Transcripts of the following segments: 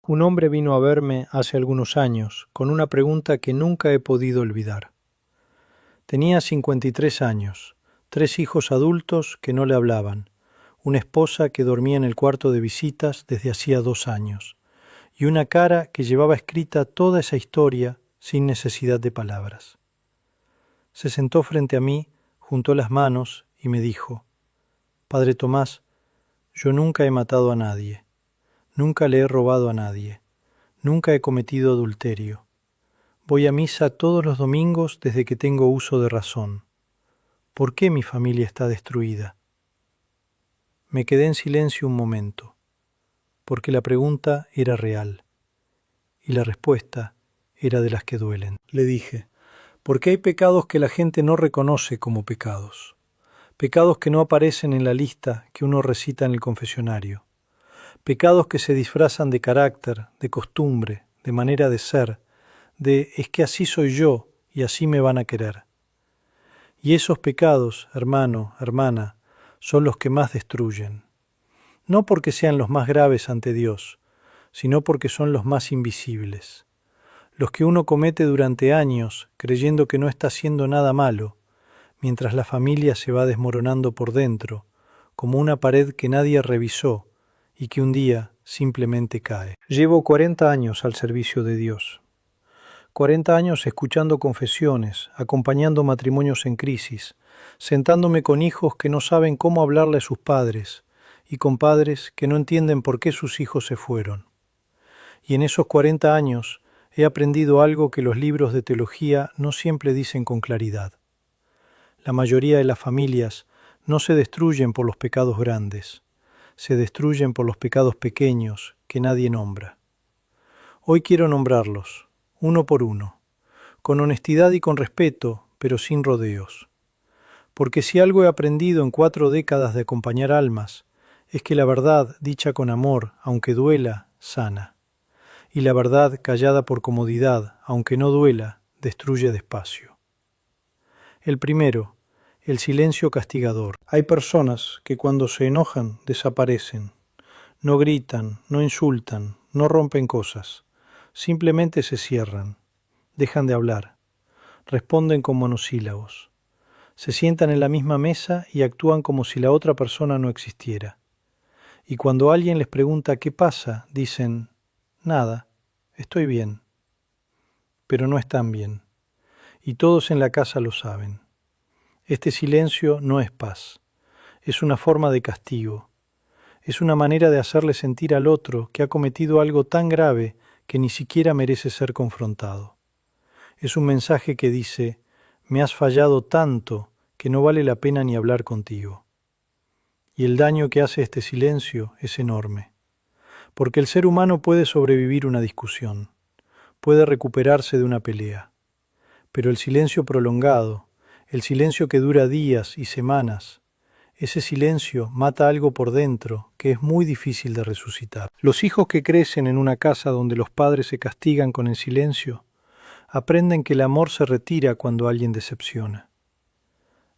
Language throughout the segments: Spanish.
Un hombre vino a verme hace algunos años con una pregunta que nunca he podido olvidar. Tenía 53 años, 3 hijos adultos que no le hablaban, una esposa que dormía en el cuarto de visitas desde hacía 2 años, y una cara que llevaba escrita toda esa historia sin necesidad de palabras. Se sentó frente a mí, juntó las manos y me dijo: «Padre Tomás, yo nunca he matado a nadie, nunca le he robado a nadie, nunca he cometido adulterio. Voy a misa todos los domingos desde que tengo uso de razón. ¿Por qué mi familia está destruida?». Me quedé en silencio un momento, porque la pregunta era real, y la respuesta era de las que duelen. Le dije: «Porque hay pecados que la gente no reconoce como pecados, pecados que no aparecen en la lista que uno recita en el confesionario, pecados que se disfrazan de carácter, de costumbre, de manera de ser, de es que así soy yo y así me van a querer. Y esos pecados, hermano, hermana, son los que más destruyen, no porque sean los más graves ante Dios, sino porque son los más invisibles, los que uno comete durante años creyendo que no está haciendo nada malo, mientras la familia se va desmoronando por dentro, como una pared que nadie revisó y que un día simplemente cae». Llevo 40 años al servicio de Dios. 40 años escuchando confesiones, acompañando matrimonios en crisis, sentándome con hijos que no saben cómo hablarle a sus padres y con padres que no entienden por qué sus hijos se fueron. Y en esos 40 años he aprendido algo que los libros de teología no siempre dicen con claridad. La mayoría de las familias no se destruyen por los pecados grandes, se destruyen por los pecados pequeños que nadie nombra. Hoy quiero nombrarlos, uno por uno, con honestidad y con respeto, pero sin rodeos. Porque si algo he aprendido en 4 décadas de acompañar almas, es que la verdad, dicha con amor, aunque duela, sana. Y la verdad, callada por comodidad, aunque no duela, destruye despacio. El primero, el silencio castigador. Hay personas que cuando se enojan desaparecen. No gritan, no insultan, no rompen cosas. Simplemente se cierran, dejan de hablar, responden con monosílabos. Se sientan en la misma mesa y actúan como si la otra persona no existiera. Y cuando alguien les pregunta qué pasa, dicen: «Nada, estoy bien». Pero no están bien, y todos en la casa lo saben. Este silencio no es paz, es una forma de castigo, es una manera de hacerle sentir al otro que ha cometido algo tan grave que ni siquiera merece ser confrontado. Es un mensaje que dice: «Me has fallado tanto que no vale la pena ni hablar contigo». Y el daño que hace este silencio es enorme, porque el ser humano puede sobrevivir una discusión, puede recuperarse de una pelea, pero el silencio prolongado, el silencio que dura días y semanas, ese silencio mata algo por dentro que es muy difícil de resucitar. Los hijos que crecen en una casa donde los padres se castigan con el silencio, aprenden que el amor se retira cuando alguien decepciona.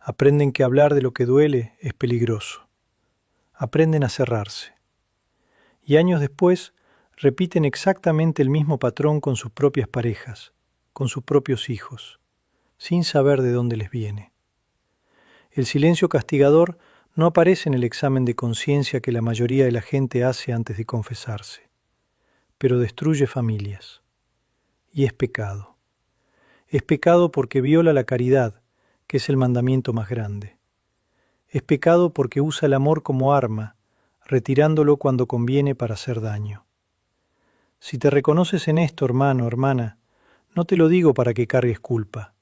Aprenden que hablar de lo que duele es peligroso. Aprenden a cerrarse. Y años después repiten exactamente el mismo patrón con sus propias parejas, con sus propios hijos, sin saber de dónde les viene. El silencio castigador no aparece en el examen de conciencia que la mayoría de la gente hace antes de confesarse, pero destruye familias. Y es pecado. Es pecado porque viola la caridad, que es el mandamiento más grande. Es pecado porque usa el amor como arma, retirándolo cuando conviene para hacer daño. Si te reconoces en esto, hermano, hermana, no te lo digo para que cargues culpa,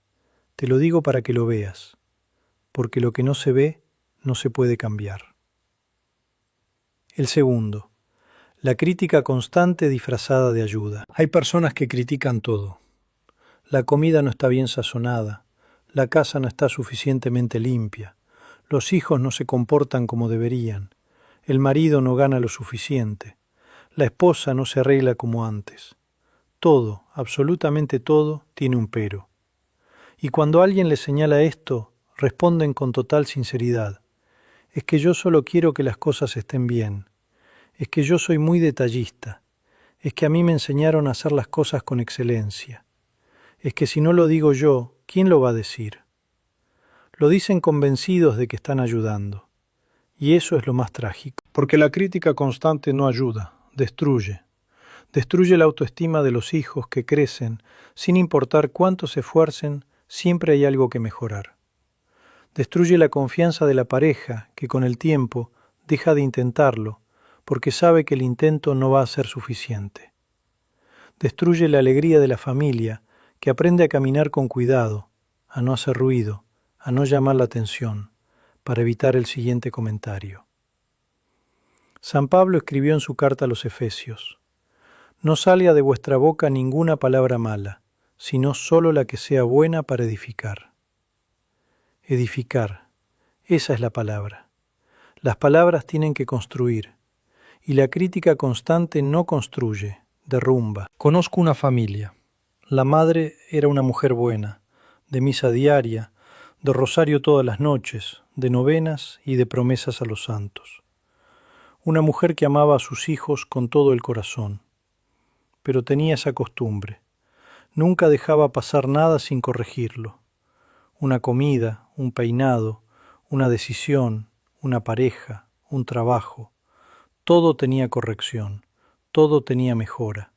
te lo digo para que lo veas, porque lo que no se ve no se puede cambiar. El segundo, la crítica constante disfrazada de ayuda. Hay personas que critican todo. La comida no está bien sazonada, la casa no está suficientemente limpia, los hijos no se comportan como deberían, el marido no gana lo suficiente, la esposa no se arregla como antes. Todo, absolutamente todo, tiene un pero. Y cuando alguien les señala esto, responden con total sinceridad: «Es que yo solo quiero que las cosas estén bien, es que yo soy muy detallista, Es que a mí me enseñaron a hacer las cosas con excelencia. Es que si no lo digo yo, ¿quién lo va a decir? Lo dicen convencidos de que están ayudando. Y eso es lo más trágico. Porque la crítica constante no ayuda, destruye. Destruye la autoestima de los hijos que crecen, sin importar cuánto se esfuercen, siempre hay algo que mejorar. Destruye la confianza de la pareja, que con el tiempo deja de intentarlo, porque sabe que el intento no va a ser suficiente. Destruye la alegría de la familia, que aprende a caminar con cuidado, a no hacer ruido, a no llamar la atención, para evitar el siguiente comentario. San Pablo escribió en su carta a los Efesios: no salga de vuestra boca ninguna palabra mala, sino solo la que sea buena para edificar. Edificar, esa es la palabra. Las palabras tienen que construir, y la crítica constante no construye, derrumba. Conozco una familia. La madre era una mujer buena, de misa diaria, de rosario todas las noches, de novenas y de promesas a los santos. Una mujer que amaba a sus hijos con todo el corazón. Pero tenía esa costumbre. Nunca dejaba pasar nada sin corregirlo. Una comida, un peinado, una decisión, una pareja, un trabajo. Todo tenía corrección, todo tenía mejora.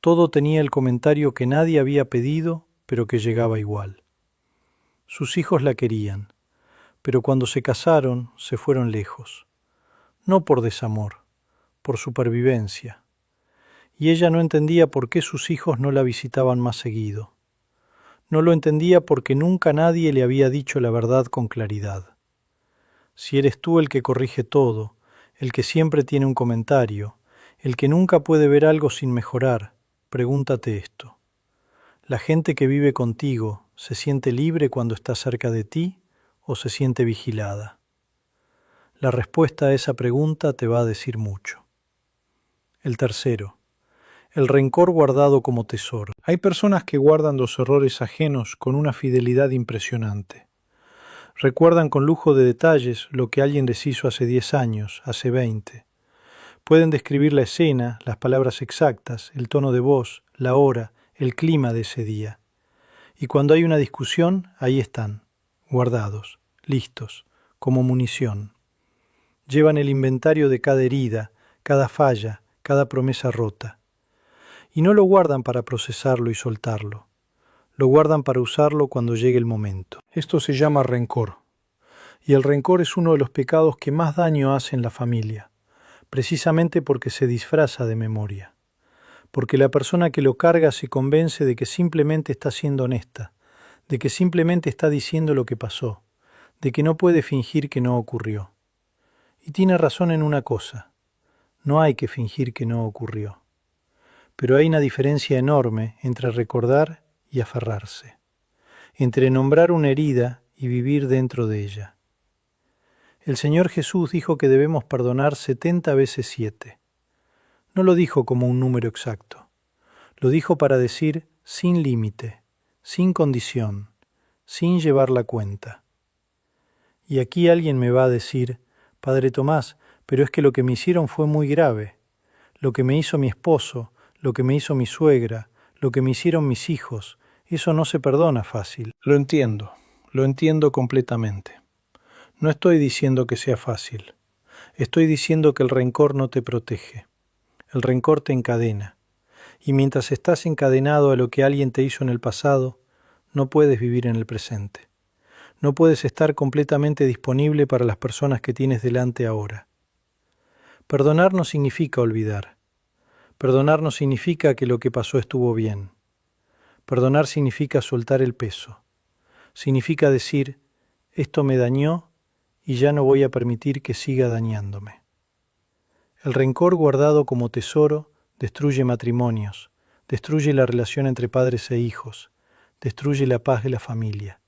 Todo tenía el comentario que nadie había pedido, pero que llegaba igual. Sus hijos la querían, pero cuando se casaron se fueron lejos. No por desamor, por supervivencia. Y ella no entendía por qué sus hijos no la visitaban más seguido. No lo entendía porque nunca nadie le había dicho la verdad con claridad. Si eres tú el que corrige todo, el que siempre tiene un comentario, el que nunca puede ver algo sin mejorar, pregúntate esto. ¿La gente que vive contigo se siente libre cuando está cerca de ti o se siente vigilada? La respuesta a esa pregunta te va a decir mucho. El tercero. El rencor guardado como tesoro. Hay personas que guardan los errores ajenos con una fidelidad impresionante. Recuerdan con lujo de detalles lo que alguien les hizo hace 10 años, hace 20. Pueden describir la escena, las palabras exactas, el tono de voz, la hora, el clima de ese día. Y cuando hay una discusión, ahí están, guardados, listos, como munición. Llevan el inventario de cada herida, cada falla, cada promesa rota. Y no lo guardan para procesarlo y soltarlo. Lo guardan para usarlo cuando llegue el momento. Esto se llama rencor. Y el rencor es uno de los pecados que más daño hace en la familia, precisamente porque se disfraza de memoria. Porque la persona que lo carga se convence de que simplemente está siendo honesta, de que simplemente está diciendo lo que pasó, de que no puede fingir que no ocurrió. Y tiene razón en una cosa: no hay que fingir que no ocurrió. Pero hay una diferencia enorme entre recordar y aferrarse, entre nombrar una herida y vivir dentro de ella. El Señor Jesús dijo que debemos perdonar 70 veces 7. No lo dijo como un número exacto. Lo dijo para decir sin límite, sin condición, sin llevar la cuenta. Y aquí alguien me va a decir: Padre Tomás, pero es que lo que me hicieron fue muy grave. Lo que me hizo mi esposo, lo que me hizo mi suegra, lo que me hicieron mis hijos, eso no se perdona fácil. Lo entiendo completamente. No estoy diciendo que sea fácil. Estoy diciendo que el rencor no te protege. El rencor te encadena. Y mientras estás encadenado a lo que alguien te hizo en el pasado, no puedes vivir en el presente. No puedes estar completamente disponible para las personas que tienes delante ahora. Perdonar no significa olvidar. Perdonar no significa que lo que pasó estuvo bien. Perdonar significa soltar el peso. Significa decir: esto me dañó y ya no voy a permitir que siga dañándome. El rencor guardado como tesoro destruye matrimonios, destruye la relación entre padres e hijos, destruye la paz de la familia.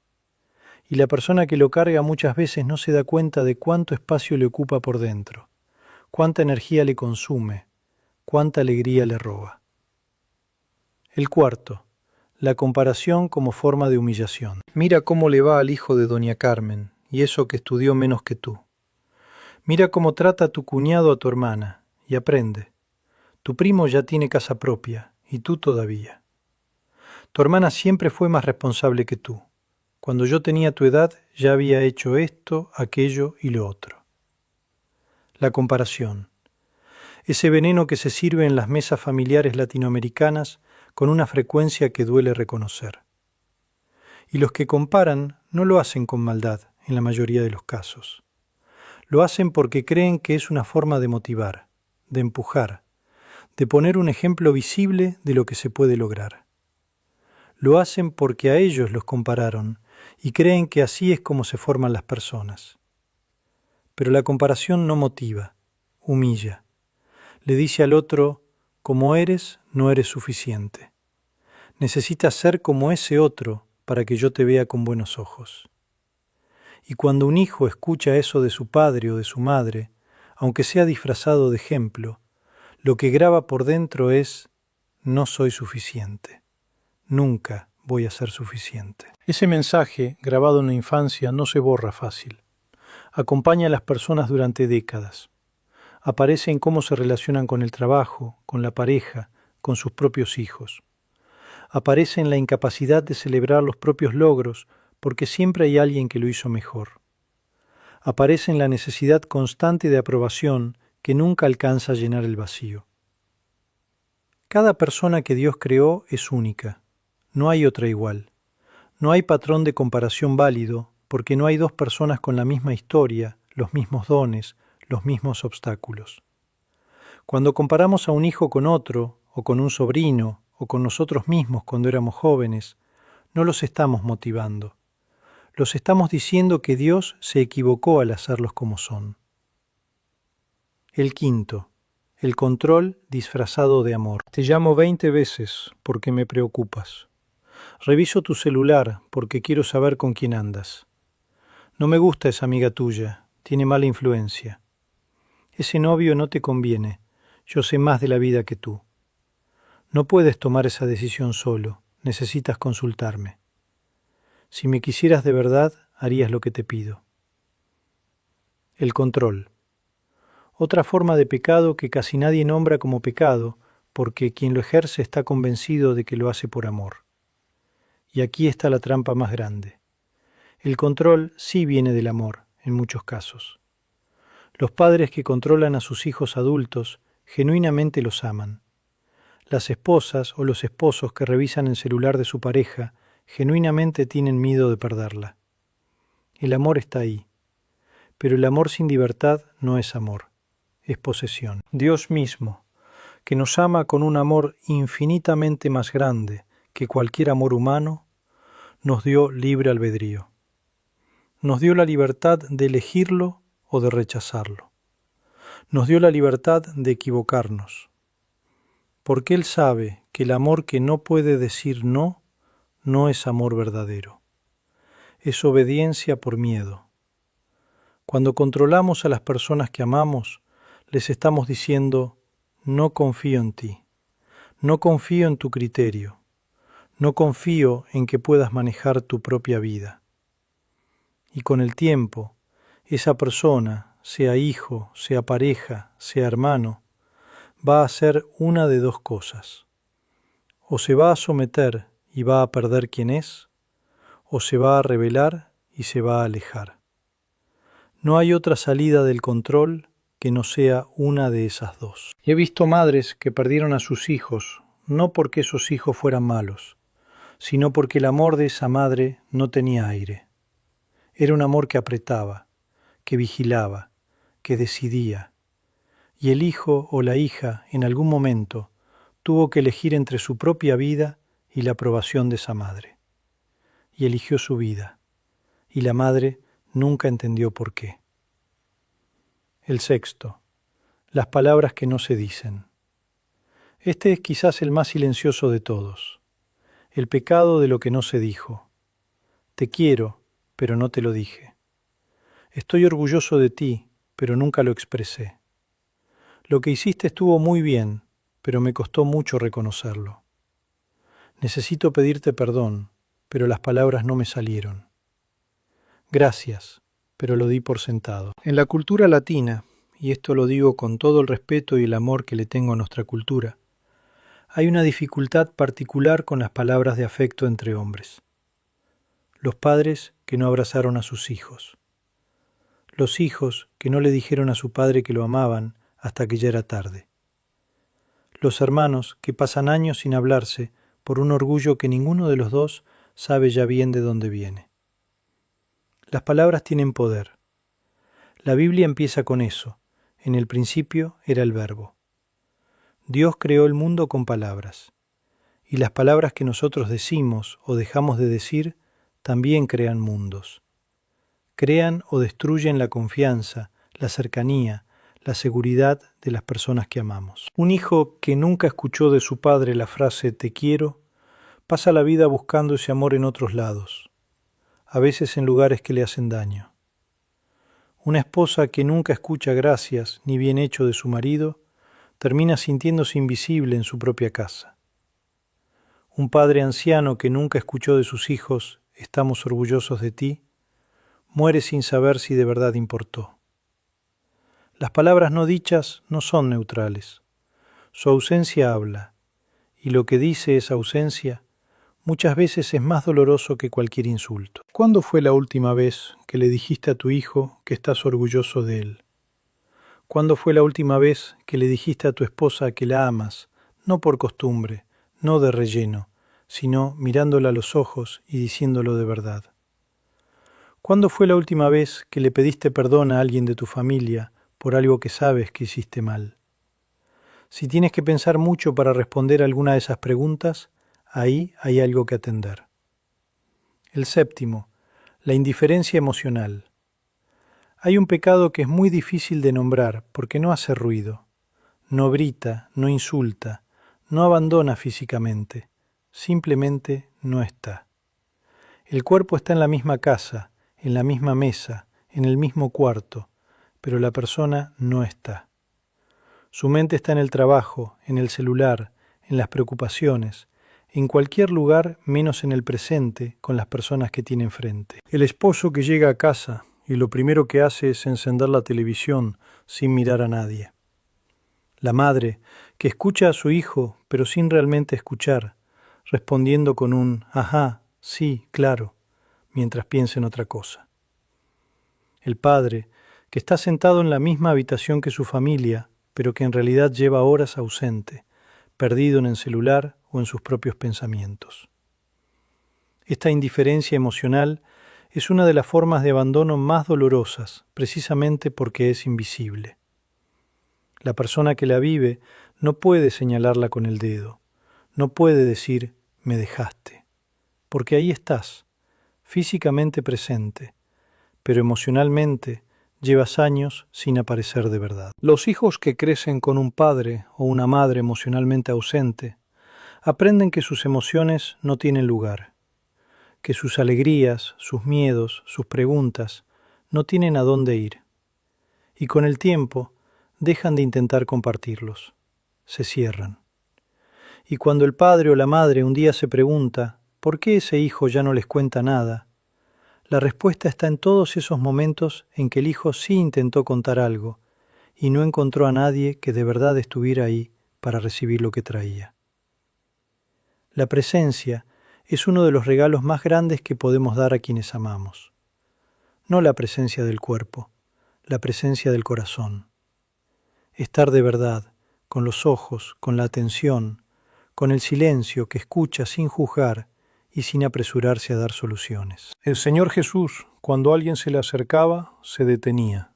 Y la persona que lo carga muchas veces no se da cuenta de cuánto espacio le ocupa por dentro, cuánta energía le consume, cuánta alegría le roba. El cuarto, la comparación como forma de humillación. Mira cómo le va al hijo de doña Carmen, y eso que estudió menos que tú. Mira cómo trata tu cuñado a tu hermana, y aprende. Tu primo ya tiene casa propia, y tú todavía. Tu hermana siempre fue más responsable que tú. Cuando yo tenía tu edad ya había hecho esto, aquello y lo otro. La comparación. Ese veneno que se sirve en las mesas familiares latinoamericanas con una frecuencia que duele reconocer. Y los que comparan no lo hacen con maldad, en la mayoría de los casos. Lo hacen porque creen que es una forma de motivar, de empujar, de poner un ejemplo visible de lo que se puede lograr. Lo hacen porque a ellos los compararon y creen que así es como se forman las personas. Pero la comparación no motiva, humilla. Le dice al otro, como eres, no eres suficiente. Necesitas ser como ese otro para que yo te vea con buenos ojos. Y cuando un hijo escucha eso de su padre o de su madre, aunque sea disfrazado de ejemplo, lo que graba por dentro es, no soy suficiente. Nunca voy a ser suficiente. Ese mensaje, grabado en la infancia, no se borra fácil. Acompaña a las personas durante décadas. Aparece en cómo se relacionan con el trabajo, con la pareja, con sus propios hijos. Aparece en la incapacidad de celebrar los propios logros, porque siempre hay alguien que lo hizo mejor. Aparece en la necesidad constante de aprobación que nunca alcanza a llenar el vacío. Cada persona que Dios creó es única. No hay otra igual. No hay patrón de comparación válido, porque no hay dos personas con la misma historia, los mismos dones, los mismos obstáculos. Cuando comparamos a un hijo con otro, o con un sobrino, o con nosotros mismos cuando éramos jóvenes, no los estamos motivando. Los estamos diciendo que Dios se equivocó al hacerlos como son. El quinto, el control disfrazado de amor. Te llamo 20 veces porque me preocupas. Reviso tu celular porque quiero saber con quién andas. No me gusta esa amiga tuya, tiene mala influencia. Ese novio no te conviene, yo sé más de la vida que tú. No puedes tomar esa decisión solo, necesitas consultarme. Si me quisieras de verdad, harías lo que te pido. El control. Otra forma de pecado que casi nadie nombra como pecado, porque quien lo ejerce está convencido de que lo hace por amor. Y aquí está la trampa más grande. El control sí viene del amor, en muchos casos. Los padres que controlan a sus hijos adultos genuinamente los aman. Las esposas o los esposos que revisan el celular de su pareja genuinamente tienen miedo de perderla. El amor está ahí, pero el amor sin libertad no es amor, es posesión. Dios mismo, que nos ama con un amor infinitamente más grande que cualquier amor humano, nos dio libre albedrío. Nos dio la libertad de elegirlo o de rechazarlo. Nos dio la libertad de equivocarnos. Porque Él sabe que el amor que no puede decir no, no es amor verdadero. Es obediencia por miedo. Cuando controlamos a las personas que amamos, les estamos diciendo, no confío en ti, no confío en tu criterio, no confío en que puedas manejar tu propia vida. Y con el tiempo, esa persona, sea hijo, sea pareja, sea hermano, va a hacer una de dos cosas. O se va a someter y va a perder quien es, o se va a rebelar y se va a alejar. No hay otra salida del control que no sea una de esas dos. He visto madres que perdieron a sus hijos, no porque esos hijos fueran malos, sino porque el amor de esa madre no tenía aire. Era un amor que apretaba, que vigilaba, que decidía, y el hijo o la hija en algún momento tuvo que elegir entre su propia vida y la aprobación de esa madre. Y eligió su vida, y la madre nunca entendió por qué. El sexto, las palabras que no se dicen. Este es quizás el más silencioso de todos, el pecado de lo que no se dijo. Te quiero, pero no te lo dije. Estoy orgulloso de ti, pero nunca lo expresé. Lo que hiciste estuvo muy bien, pero me costó mucho reconocerlo. Necesito pedirte perdón, pero las palabras no me salieron. Gracias, pero lo di por sentado. En la cultura latina, y esto lo digo con todo el respeto y el amor que le tengo a nuestra cultura, hay una dificultad particular con las palabras de afecto entre hombres. Los padres que no abrazaron a sus hijos. Los hijos que no le dijeron a su padre que lo amaban hasta que ya era tarde. Los hermanos que pasan años sin hablarse por un orgullo que ninguno de los dos sabe ya bien de dónde viene. Las palabras tienen poder. La Biblia empieza con eso. En el principio era el Verbo. Dios creó el mundo con palabras. Y las palabras que nosotros decimos o dejamos de decir también crean mundos. Crean o destruyen la confianza, la cercanía, la seguridad de las personas que amamos. Un hijo que nunca escuchó de su padre la frase «te quiero» pasa la vida buscando ese amor en otros lados, a veces en lugares que le hacen daño. Una esposa que nunca escucha gracias ni bien hecho de su marido termina sintiéndose invisible en su propia casa. Un padre anciano que nunca escuchó de sus hijos «estamos orgullosos de ti» muere sin saber si de verdad importó. Las palabras no dichas no son neutrales. Su ausencia habla, y lo que dice esa ausencia muchas veces es más doloroso que cualquier insulto. ¿Cuándo fue la última vez que le dijiste a tu hijo que estás orgulloso de él? ¿Cuándo fue la última vez que le dijiste a tu esposa que la amas, no por costumbre, no de relleno, sino mirándola a los ojos y diciéndolo de verdad? ¿Cuándo fue la última vez que le pediste perdón a alguien de tu familia por algo que sabes que hiciste mal? Si tienes que pensar mucho para responder alguna de esas preguntas, ahí hay algo que atender. El séptimo, la indiferencia emocional. Hay un pecado que es muy difícil de nombrar porque no hace ruido, no grita, no insulta, no abandona físicamente, simplemente no está. El cuerpo está en la misma casa, en la misma mesa, en el mismo cuarto, pero la persona no está. Su mente está en el trabajo, en el celular, en las preocupaciones, en cualquier lugar menos en el presente con las personas que tiene enfrente. El esposo que llega a casa y lo primero que hace es encender la televisión sin mirar a nadie. La madre que escucha a su hijo pero sin realmente escuchar, respondiendo con un «ajá, sí, claro», mientras piensa en otra cosa. El padre que está sentado en la misma habitación que su familia, pero que en realidad lleva horas ausente, perdido en el celular o en sus propios pensamientos. Esta indiferencia emocional es una de las formas de abandono más dolorosas, precisamente porque es invisible. La persona que la vive no puede señalarla con el dedo, no puede decir «me dejaste», porque ahí estás, físicamente presente, pero emocionalmente llevas años sin aparecer de verdad. Los hijos que crecen con un padre o una madre emocionalmente ausente aprenden que sus emociones no tienen lugar, que sus alegrías, sus miedos, sus preguntas no tienen a dónde ir. Y con el tiempo dejan de intentar compartirlos, se cierran. Y cuando el padre o la madre un día se pregunta ¿por qué ese hijo ya no les cuenta nada?, la respuesta está en todos esos momentos en que el hijo sí intentó contar algo y no encontró a nadie que de verdad estuviera ahí para recibir lo que traía. La presencia es uno de los regalos más grandes que podemos dar a quienes amamos. No la presencia del cuerpo, la presencia del corazón. Estar de verdad, con los ojos, con la atención, con el silencio que escucha sin juzgar y sin apresurarse a dar soluciones. El Señor Jesús, cuando alguien se le acercaba, se detenía,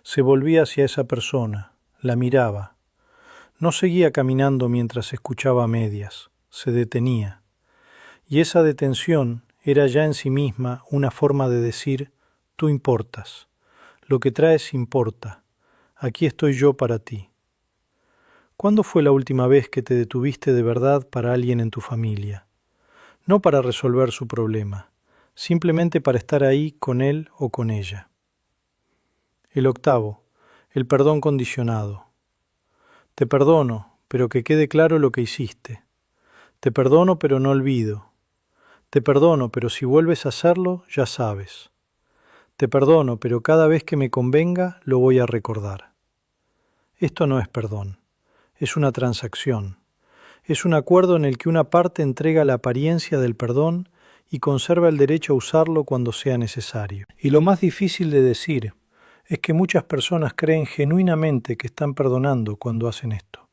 se volvía hacia esa persona, la miraba. No seguía caminando mientras escuchaba a medias, se detenía. Y esa detención era ya en sí misma una forma de decir, tú importas, lo que traes importa, aquí estoy yo para ti. ¿Cuándo fue la última vez que te detuviste de verdad para alguien en tu familia? No para resolver su problema, simplemente para estar ahí con él o con ella. El octavo, el perdón condicionado. Te perdono, pero que quede claro lo que hiciste. Te perdono, pero no olvido. Te perdono, pero si vuelves a hacerlo, ya sabes. Te perdono, pero cada vez que me convenga, lo voy a recordar. Esto no es perdón, es una transacción. Es un acuerdo en el que una parte entrega la apariencia del perdón y conserva el derecho a usarlo cuando sea necesario. Y lo más difícil de decir es que muchas personas creen genuinamente que están perdonando cuando hacen esto.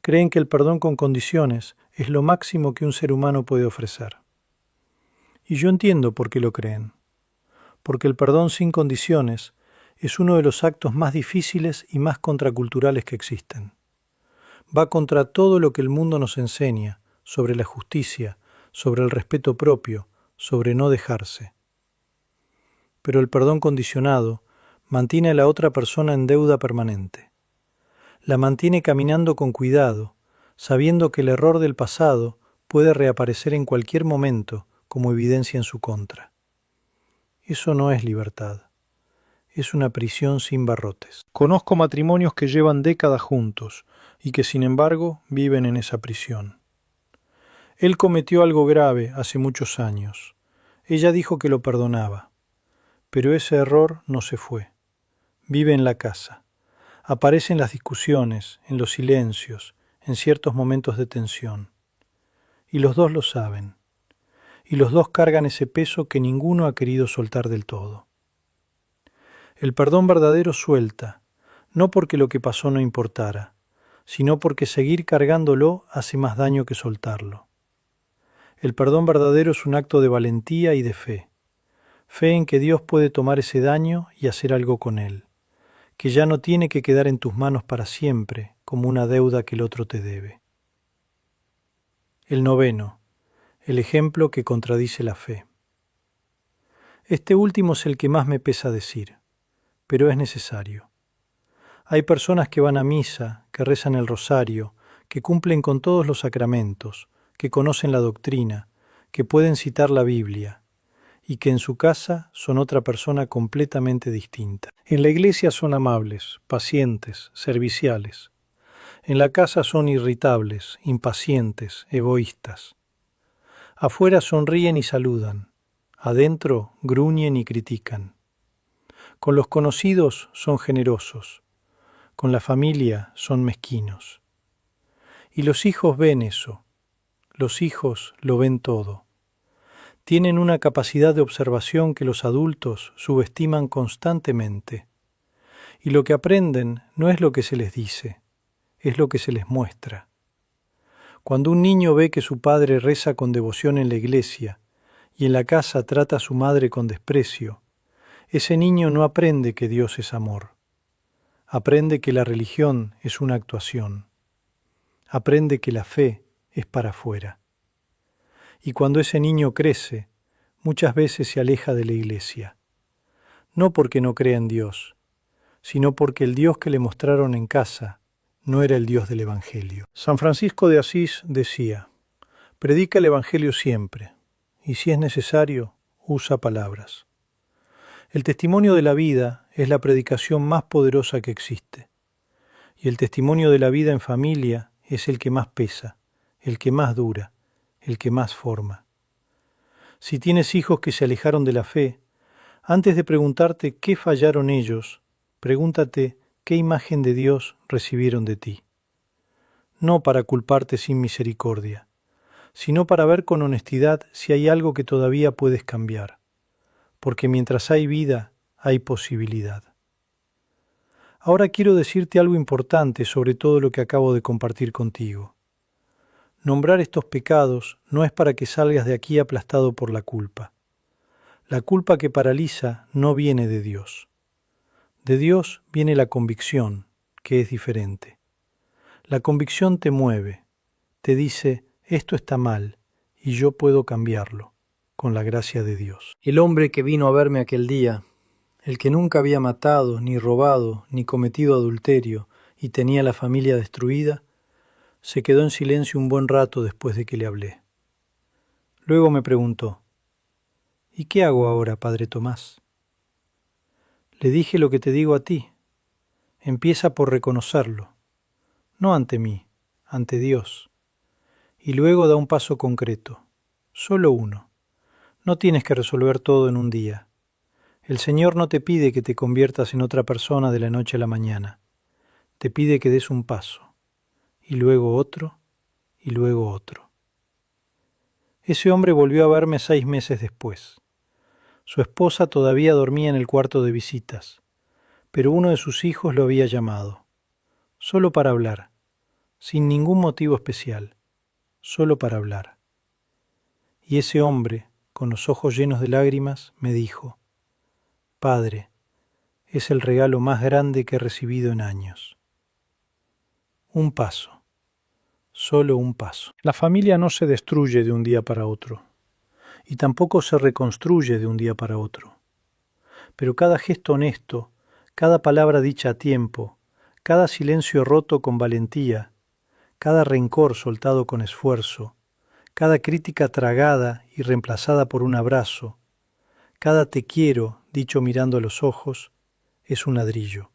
Creen que el perdón con condiciones es lo máximo que un ser humano puede ofrecer. Y yo entiendo por qué lo creen. Porque el perdón sin condiciones es uno de los actos más difíciles y más contraculturales que existen. Va contra todo lo que el mundo nos enseña sobre la justicia, sobre el respeto propio, sobre no dejarse. Pero el perdón condicionado mantiene a la otra persona en deuda permanente. La mantiene caminando con cuidado, sabiendo que el error del pasado puede reaparecer en cualquier momento como evidencia en su contra. Eso no es libertad. Es una prisión sin barrotes. Conozco matrimonios que llevan décadas juntos y que sin embargo viven en esa prisión. Él cometió algo grave hace muchos años. Ella dijo que lo perdonaba. Pero ese error no se fue. Vive en la casa. Aparece en las discusiones, en los silencios, en ciertos momentos de tensión. Y los dos lo saben. Y los dos cargan ese peso que ninguno ha querido soltar del todo. El perdón verdadero suelta, no porque lo que pasó no importara, sino porque seguir cargándolo hace más daño que soltarlo. El perdón verdadero es un acto de valentía y de fe. Fe en que Dios puede tomar ese daño y hacer algo con él, que ya no tiene que quedar en tus manos para siempre como una deuda que el otro te debe. El noveno, el ejemplo que contradice la fe. Este último es el que más me pesa decir, pero es necesario. Hay personas que van a misa, que rezan el rosario, que cumplen con todos los sacramentos, que conocen la doctrina, que pueden citar la Biblia, y que en su casa son otra persona completamente distinta. En la iglesia son amables, pacientes, serviciales. En la casa son irritables, impacientes, egoístas. Afuera sonríen y saludan, adentro gruñen y critican. Con los conocidos son generosos, con la familia son mezquinos. Y los hijos ven eso, los hijos lo ven todo. Tienen una capacidad de observación que los adultos subestiman constantemente. Y lo que aprenden no es lo que se les dice, es lo que se les muestra. Cuando un niño ve que su padre reza con devoción en la iglesia y en la casa trata a su madre con desprecio, ese niño no aprende que Dios es amor. Aprende que la religión es una actuación. Aprende que la fe es para afuera. Y cuando ese niño crece, muchas veces se aleja de la iglesia. No porque no crea en Dios, sino porque el Dios que le mostraron en casa no era el Dios del Evangelio. San Francisco de Asís decía, predica el Evangelio siempre, y si es necesario, usa palabras. El testimonio de la vida es la predicación más poderosa que existe, y el testimonio de la vida en familia es el que más pesa, el que más dura, el que más forma. Si tienes hijos que se alejaron de la fe, antes de preguntarte qué fallaron ellos, pregúntate qué imagen de Dios recibieron de ti. No para culparte sin misericordia, sino para ver con honestidad si hay algo que todavía puedes cambiar, porque mientras hay vida, hay posibilidad. Ahora quiero decirte algo importante sobre todo lo que acabo de compartir contigo. Nombrar estos pecados no es para que salgas de aquí aplastado por la culpa. La culpa que paraliza no viene de Dios. De Dios viene la convicción, que es diferente. La convicción te mueve, te dice, esto está mal y yo puedo cambiarlo, con la gracia de Dios. El hombre que vino a verme aquel día, el que nunca había matado, ni robado, ni cometido adulterio y tenía la familia destruida, se quedó en silencio un buen rato después de que le hablé. Luego me preguntó, ¿y qué hago ahora, Padre Tomás? Le dije lo que te digo a ti. Empieza por reconocerlo, no ante mí, ante Dios. Y luego da un paso concreto, solo uno. No tienes que resolver todo en un día. El Señor no te pide que te conviertas en otra persona de la noche a la mañana. te pide que des un paso, y luego otro, y luego otro. Ese hombre volvió a verme 6 meses después. Su esposa todavía dormía en el cuarto de visitas, pero uno de sus hijos lo había llamado, solo para hablar, sin ningún motivo especial, solo para hablar. Y ese hombre, con los ojos llenos de lágrimas, me dijo, «Padre, es el regalo más grande que he recibido en años». Un paso, solo un paso. La familia no se destruye de un día para otro, y tampoco se reconstruye de un día para otro. Pero cada gesto honesto, cada palabra dicha a tiempo, cada silencio roto con valentía, cada rencor soltado con esfuerzo, cada crítica tragada y reemplazada por un abrazo, cada te quiero dicho mirando a los ojos, es un ladrillo.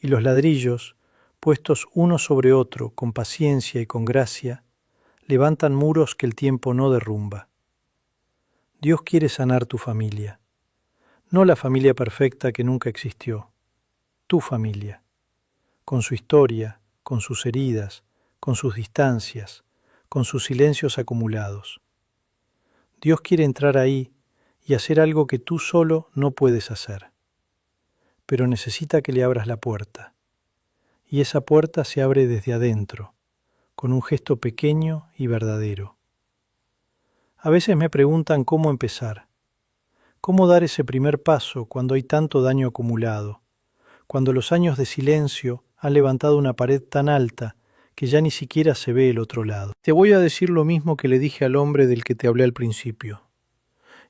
Y los ladrillos, puestos uno sobre otro con paciencia y con gracia, levantan muros que el tiempo no derrumba. Dios quiere sanar tu familia, no la familia perfecta que nunca existió, tu familia, con su historia, con sus heridas, con sus distancias, con sus silencios acumulados. Dios quiere entrar ahí y hacer algo que tú solo no puedes hacer, pero necesita que le abras la puerta, y esa puerta se abre desde adentro, con un gesto pequeño y verdadero. A veces me preguntan cómo empezar, cómo dar ese primer paso cuando hay tanto daño acumulado, cuando los años de silencio han levantado una pared tan alta que ya ni siquiera se ve el otro lado. Te voy a decir lo mismo que le dije al hombre del que te hablé al principio.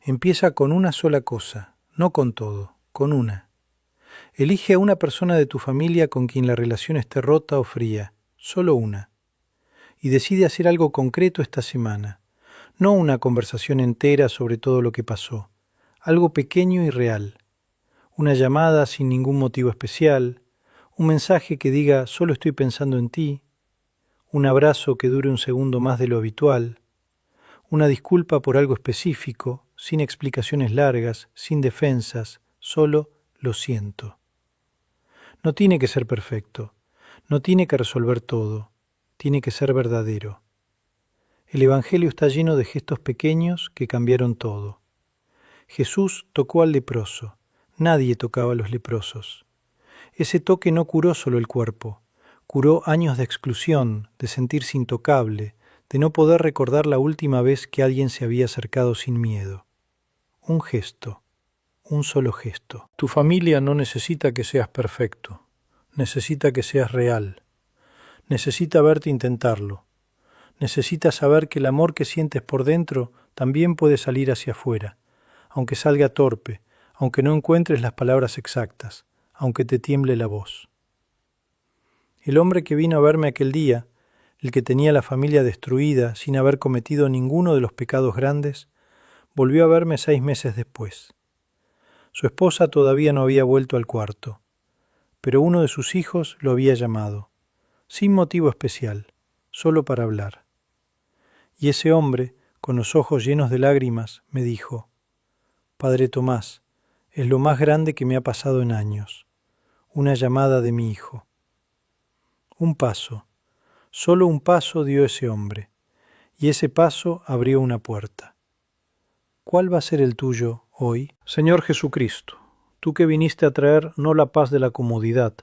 Empieza con una sola cosa, no con todo, con una. Elige a una persona de tu familia con quien la relación esté rota o fría, solo una. Y decide hacer algo concreto esta semana, no una conversación entera sobre todo lo que pasó, algo pequeño y real. Una llamada sin ningún motivo especial, un mensaje que diga solo estoy pensando en ti, un abrazo que dure un segundo más de lo habitual, una disculpa por algo específico, sin explicaciones largas, sin defensas, solo lo siento. No tiene que ser perfecto, no tiene que resolver todo, tiene que ser verdadero. El Evangelio está lleno de gestos pequeños que cambiaron todo. Jesús tocó al leproso, nadie tocaba a los leprosos. Ese toque no curó solo el cuerpo, curó años de exclusión, de sentirse intocable, de no poder recordar la última vez que alguien se había acercado sin miedo. Un gesto, un solo gesto. Tu familia no necesita que seas perfecto, necesita que seas real. Necesita verte intentarlo. Necesita saber que el amor que sientes por dentro también puede salir hacia afuera, aunque salga torpe, aunque no encuentres las palabras exactas, aunque te tiemble la voz. El hombre que vino a verme aquel día, el que tenía la familia destruida sin haber cometido ninguno de los pecados grandes, volvió a verme 6 meses después. Su esposa todavía no había vuelto al cuarto, pero uno de sus hijos lo había llamado, sin motivo especial, solo para hablar. Y ese hombre, con los ojos llenos de lágrimas, me dijo, «Padre Tomás, es lo más grande que me ha pasado en años, una llamada de mi hijo». Un paso, solo un paso dio ese hombre, y ese paso abrió una puerta. ¿Cuál va a ser el tuyo hoy? Señor Jesucristo, tú que viniste a traer no la paz de la comodidad,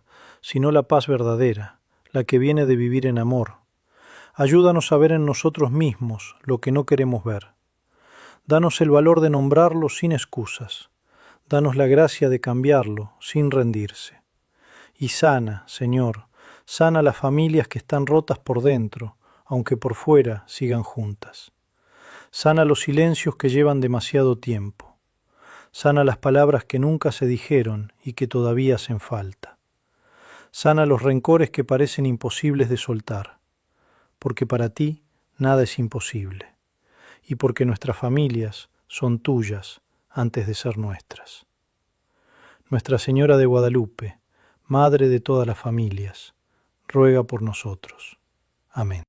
sino la paz verdadera, la que viene de vivir en amor. Ayúdanos a ver en nosotros mismos lo que no queremos ver. Danos el valor de nombrarlo sin excusas. Danos la gracia de cambiarlo sin rendirse. Y sana, Señor, sana las familias que están rotas por dentro, aunque por fuera sigan juntas. Sana los silencios que llevan demasiado tiempo. Sana las palabras que nunca se dijeron y que todavía hacen falta. Sana los rencores que parecen imposibles de soltar, porque para ti nada es imposible, y porque nuestras familias son tuyas antes de ser nuestras. Nuestra Señora de Guadalupe, Madre de todas las familias, ruega por nosotros. Amén.